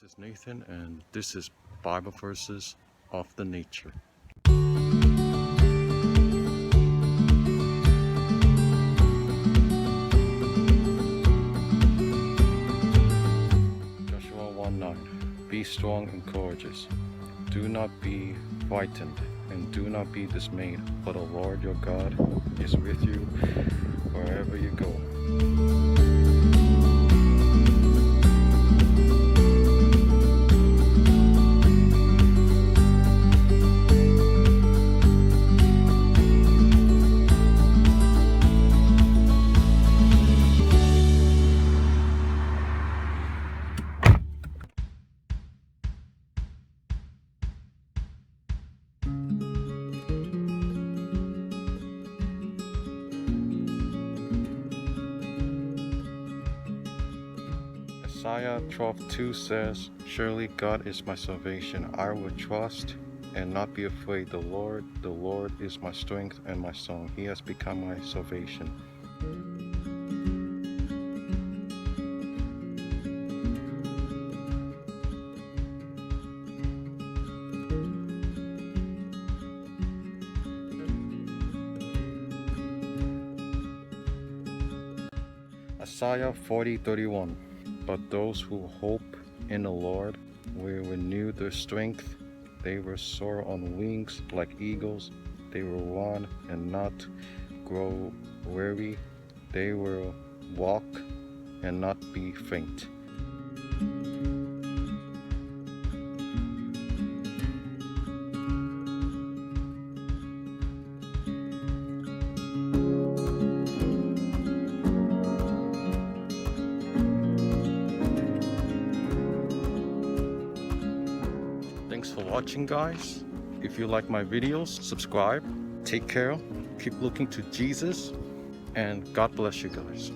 This is Nathan, and this is Bible verses of the nature. Joshua 1:9. Be strong and courageous. Do not be frightened, and do not be dismayed, for the Lord your God is with you wherever you go. Isaiah 12:2 says, Surely God is my salvation. I will trust and not be afraid. The Lord is my strength and my song. He has become my salvation. Isaiah 40:31. But those who hope in the Lord will renew their strength. They will soar on wings like eagles. They will run and not grow weary. They will walk and not be faint. Thanks for watching, guys. If you like my videos, subscribe. Take care. Keep looking to Jesus. And God bless you guys.